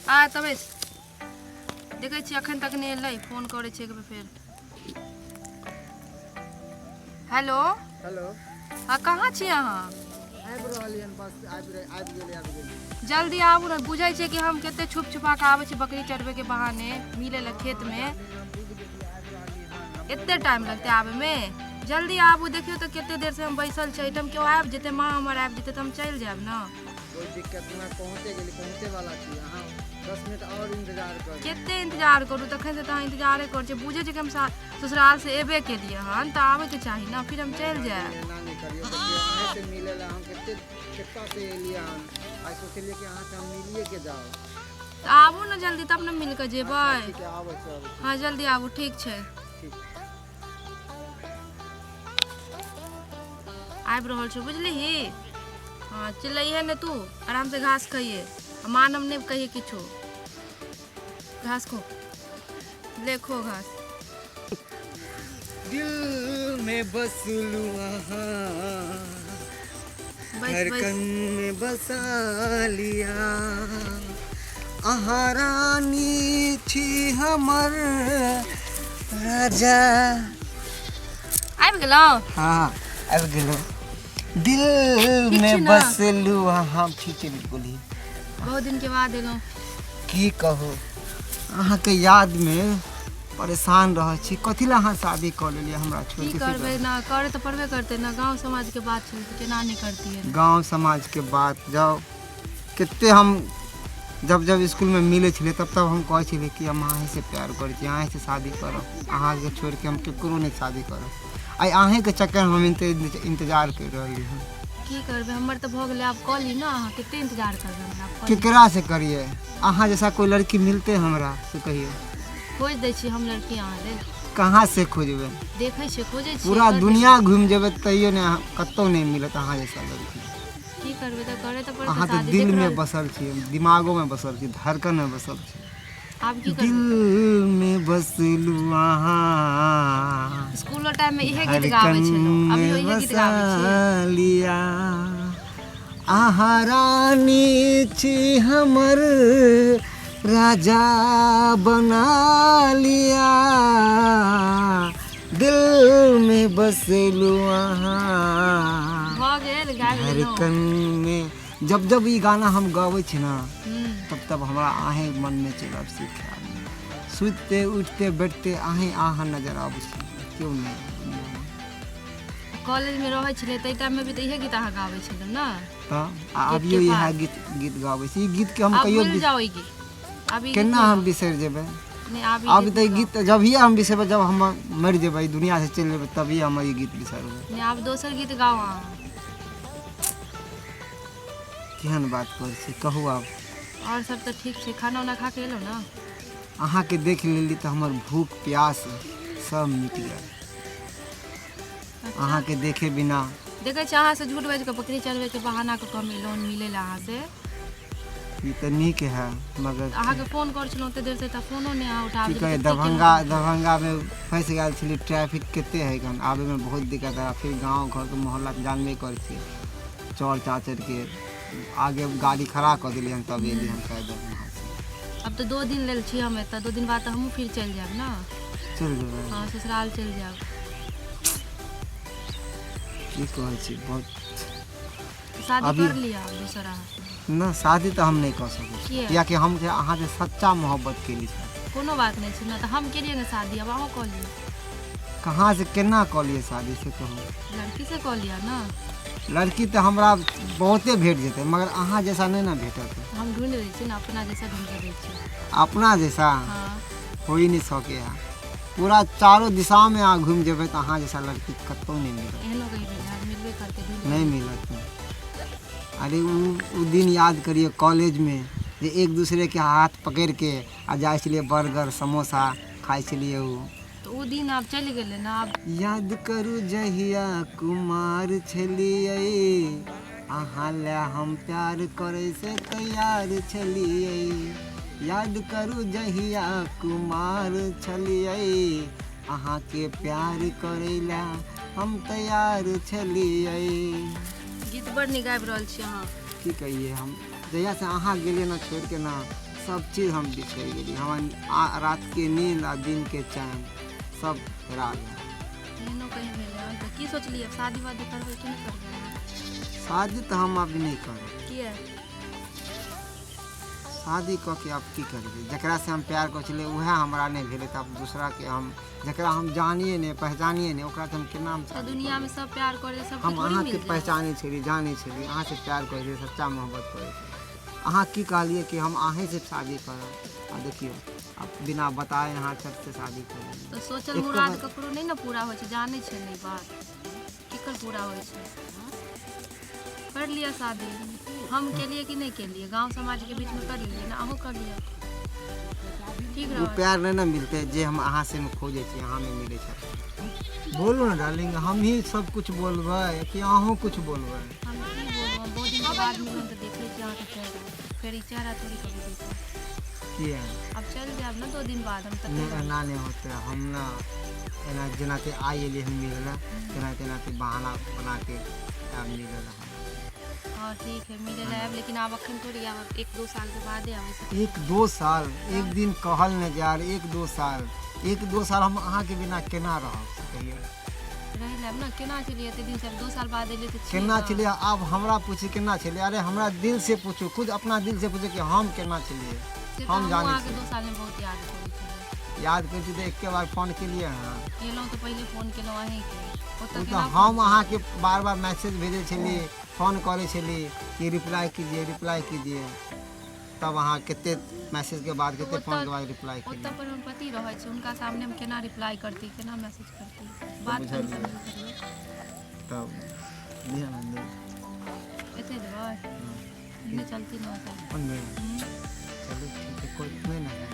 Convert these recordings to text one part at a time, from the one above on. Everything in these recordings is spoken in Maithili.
आ तबे देखे छी अखन तक नहीं एलै फोन करे छी एक बेर फेर। हेलो हेलो हाँ कहाँ छी अहाँ? आबि रहलियन बस आबि गेली। जल्दी आबू ने बुझे छै कि हम केते छुप छुपा के आवे छी बकरी चढ़वे के बहाने मिले ला खेत में। एते टाइम लगते आवे में? जल्दी आबू देखियो तो केते देर से हम बैसल छै एठम क्यों आबि जेते माँ हमर आबि जेते त हम चल जाब ना। कोई दिक्कत नहीं पहुंचे वाला छी अहाँ 10 मिनट और इंतजार करू। केते इंतजार करू तखन से त इंतजारे कर छै बुझे छै कि हम ससुराल से एबे के लिए हन त आवे के चाही ना फिर हम चल जाए। ना नहीं करियो देखियो अहाँ से मिले ला हम केत्ता से एलिए हम आज सोचलिए कि अहाँ से हम मिलिए के जाओ। त आबू ना जल्दी तब ना मिल के जेबै। ठीक है आबै छै। हां जल्दी आबू ठीक छै। आबि रहल छौ बुझलिही? हाँ चिल्लाइए ने तू आराम से घास खाइए मानम नहीं कहिए किछो। घास खो ले खो घास। दिल में बसलू धड़कन में बसा लिया आहा रानी छी हमर राजा। आबि गेलौ? हाँ आबि गेलौ। दिल में बसलू हाँ ठीक है बिल्कुल ही। बहुत दिन के बाद एलौ। की कहू अहाँ के याद में परेशान रह छी कथी ला अहाँ शादी कर लेलिए हमरा छोड़ के? करबे ना करे तो पड़बे करते ना गांव समाज के बात छै केना नहीं करती है। गांव समाज के बात जाओ कितने हम जब स्कूल में मिले छे तब हम कहे छे कि हम अहीं से प्यार करे छी अहीं से शादी करब अहाँ के छोड़ के हम केकरो नहीं शादी करब। आई अहीं के चक्कर हम इंतजार कर रही हूँ। की करबे हमर तो भ गेले अब कॉल ली ना अहाँ कितने इंतजार करबे हमरा। केकरा से करिए अहाँ जैसा कोई लड़की मिलते हमरा से कहिए। खोज दै छी हम लड़की अहाँ लेल। कहाँ से खोजबे? देखै छी खोजै छी पूरा दुनिया घूम जेबे तैयो ने कतौ नहीं मिलत अहाँ जैसा लड़की। की करबे त करे त पड़ते अहाँ तो शादी। दिल में बसल छी दिमागो में बसल छी धड़कन में बसल छी। आप की दिल में बसलू आहा स्कूल टाइम में इहे गीत गाबै छलो अभी इहे गीत गाबै छी। लिया आहा रानी छी हमर राजा बना लिया दिल में बसलू आहा भ गेल गा गेल। धड़कन में जब ये गाना हम गावे छी ना तब हमारा आहे मन में चलब सीख सुते उठते बैठते आहे आहा नजर आबै छी क्यों नहीं। कॉलेज में रहै छले तै टाइम में भी त इहे गीत अहाँ गाबै छले ना त अभियो यह गीत गाबै छी। गीत के हम कहियो भूल जाओ ई गीत अभी केना हम बिसर जेबै? नहीं अब त गीत जब ही हम बिसरबै जब हम मर जेबै दुनिया से चल जेबै तभी हम ये गीत बिसरबै। नहीं आप दोसर गीत गाओ अहाँ। केहन बात कर छी कहू आब। और सब तो ठीक छै खाना उना खा के एलो ना? अहाँ के देख लेली तो हमर भूख प्यास सब मिट गया। अहाँ के देखे बिना देखे छी अहाँ से झूठ बाज के बकरी चढ़वे के बहाना के कम लोन मिले ला अहाँ से ये तो नीक है मगर अहाँ के फोन कर छलो ओते देर से त फोनो नहीं अहाँ उठाबे। की कहे दरभंगा में फंस गए छली ट्रैफिक केते है गन आवे में बहुत दिक्कत है। फिर गांव घर के मोहल्ला जानबे कर छी चौर चाचर के आगे गाड़ी खड़ा कर दिली हम तब एली हम पैदल वहां से। अब तो 2 दिन लेल छी हम त 2 दिन बाद त हमहू फिर चल जाब ना। चल जेबै? हां ससुराल चल जाब। की कहै छी बहुत शादी कर लिया दूसरा ना शादी तो हम नहीं कर सके या कि हम के अहाँ से सच्चा मोहब्बत के लिए कोनो बात नहीं छै ना त हम केलिए ना शादी अब अहाँ कर लिया। कहाँ से केना कर लिए शादी से कहू? लड़की से कर लिया ना। लड़की तो हमरा बहुते भेट जेते मगर अहाँ जैसा नहीं ना भेटत। हम ढूंढ रही छी ना अपना जैसा ढूंढ के दै छी। अपना जैसा हां हो ही नहीं सके है पूरा चारों दिशा में आ घूम जेबे तो अहाँ जैसा लड़की कतौ नहीं मिलत। एहनो कहीं मिलबे करते नहीं मिलत। अरे वो दिन याद करिए कॉलेज में जे एक दूसरे के हाथ पकड़ के आ जाए छलिए बर्गर समोसा खाए छलिए तो वो दिन आप चल गेले ना। आप याद करू जहिया कुमार छलिए अहाँ ले हम प्यार करे से तैयार छलिए। याद करू जहिया कुमार छलिए अहाँ के प्यार करे ला हम तैयार छलिए। गीत बड़ नीक गाबि रहल छी अहाँ। की कहिए हम जहिया से अहाँ गेलिए ना छोड़ के ना सब चीज हम बिछड़ गेली। हम रात के नींद आ दिन के चैन सब हेरा गया। नीनो कहीं भेले तो की सोचली अब शादी वादी करबे कि नहीं करबे? शादी तो हम अभी नहीं करब। किया? शादी कऽ के अब की करबै? जकरा से हम प्यार कर छलिए उहे हमरा नहीं भेले त अब दूसरा के हम जकरा हम जानिए नहीं पहचानिए नहीं ओकरा हम के नाम तो दुनिया में सब प्यार करे सब हम थोड़ी अहाँ मिल के जाए। पहचाने छली जाने छली अहाँ से प्यार करे छली सच्चा मोहब्बत करे छली। अहाँ की कहलिए कि हम अहीं से शादी करब आ देखियो अब बिना बताए अहाँ छत से शादी करब। तो सोचल मुराद ककरो नहीं ना पूरा होय छै जाने छै नहीं बात केकर पूरा होय छै। कर लिया शादी हम के लिए कि नहीं के लिए गांव समाज के बीच में कर लिए ना अहो कर लिया ठीक वो रहा। प्यार नहीं ना मिलते जे हम अहाँ से में खोजे छी अहाँ में मिले छै। बोलू ना डार्लिंग हम ही सब कुछ बोलबै कि अहूँ कुछ बोलबै? हम की बोलबो हम बहुत दिन के बाद मिलन तो देखे छी अहाँ के चेहरा फिर ई चेहरा थोड़ी कभी देखो। किया अब चल जाब ना 2 दिन बाद हम तक नहीं एना नहीं होते हम ना एना जेना के आई एलिए हम मिलला तेना तेना के बहाना बना के अब मिलला। हाँ ठीक है मिले लायब लेकिन अब अखन थोड़ी आब 1-2 साल के बाद आवे से 1-2 साल एक दिन कहल न यार 1-2 साल 1-2 साल हम अहाँ के बिना केना रहब कहियो? रह लेब ना केना चलिए एते दिन से 2 साल बाद एले तो केना चलिए अब हमरा पूछी केना चलिए? अरे हमरा दिल से पूछो खुद अपना दिल से पूछो कि हम केना चलिए? हम जाने आगे 2 साल में बहुत याद करै छी याद कर तो एक के बार फोन के लिए हाँ केलहुँ तो पहले फोन केलहुँ अहीं के ओतऽ तो केना हम अहाँ के बार बार मैसेज भेजे छलिए फोन करे छलिए कि रिप्लाई कीजिए तब अहाँ कितने मैसेज के बाद कितने फोन के बाद रिप्लाई ओतऽ केलिए? पर हम पति रहै छै उनका सामने हम केना रिप्लाई करती केना मैसेज करती बात करी करिए तब दिया ना दे एते देबै नहीं चलती ना होता फोन में चलो ठीक है कोई नहीं ना है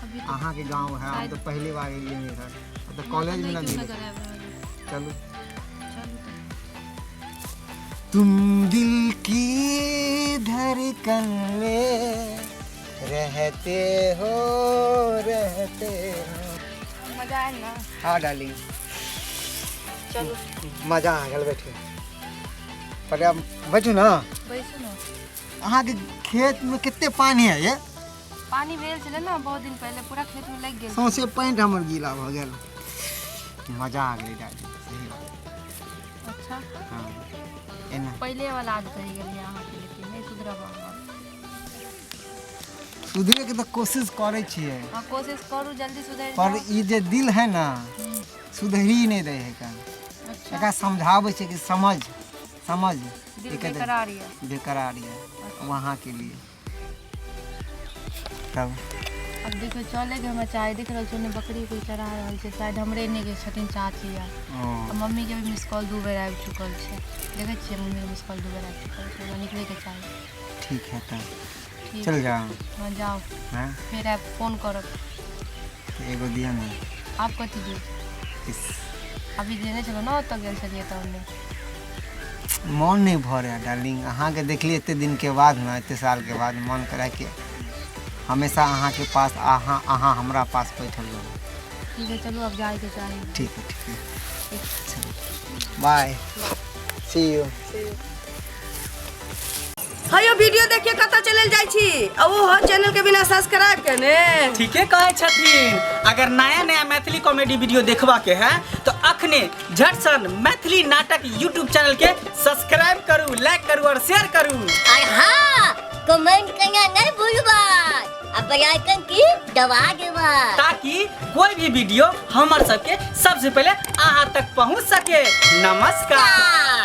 अभी तो अहाँ के गांव है हम तो पहली बार एलिए मेरा तो कॉलेज में ना क्यों मिले नजर आबि रहल है? चलो चलू तऽ तुम दिल की धड़कन में रहते हो मजा आयल ना हाँ डार्लिंग चलू मजा आ गया बैठे पहले अब बैठू ना। बैसू ना अहाँ के खेत में कितने पानी है ये? पानी भेल छलै ना बहुत दिन पहले पूरा खेत में लग गेल सौंसे पैंट हमर गीला भ गेल। मजा आ गेलै डार्लिंग सही बात। अच्छा हाँ एना पहले वाला आदत रह गेल अहाँ के लेकिन नहीं सुधरब अहाँ सुधरे के तो कोशिश करे छियै हाँ कोशिश करू जल्दी सुधर पर ई जे दिल है ना सुधरी नहीं रहे है का अच्छा एकरा समझावे छै कि समझ दिल बेकरार ये बेकरार है वहाँ के लिए तब अब देखो चले के हम चाय देख रहल छी बकरी कोई चरा रहल छै शायद हमरे ने के छथिन चाची या ओ मम्मी के भी मिस कॉल 2 बेर आबि चुकल छै देखे छियै मम्मी के मिस कॉल 2 बेर आबि चुकल छै निकले के चाही ठीक है तब ठीक चल जाओ हाँ जाओ हाँ फिर आप फोन करब एगो दिया ना आप कथी दियौ इस अभी देने चलो ना ओतऽ गेल छलियै तऽ ओन्ने मन नहीं भरे डार्लिंग अहाँ के देखलिए इतने दिन के बाद ना इतने साल के बाद मन करे कि हमेशा अहाँ के पास अहाँ हमरा पास बैठल रहो। ठीक है चलो अब जाए के चाही ठीक है चलो बाय सी यू। हयो वीडियो देखिए कतऽ चलल जाइ छी आ ओहो चैनल के बिना सब्सक्राइब केने ठीके कहे छथिन। अगर नया नया मैथिली कॉमेडी वीडियो देखबा के है तो अखने झट सन मैथिली नाटक यूट्यूब चैनल के सब्सक्राइब करू लाइक करू और शेयर करू और हाँ कमेंट करना नहीं भूलबा और बेल आइकन की दबा देबा ताकि कोई भी वीडियो हमार सबके सबसे पहले अहाँ तक पहुंच सके। नमस्कार।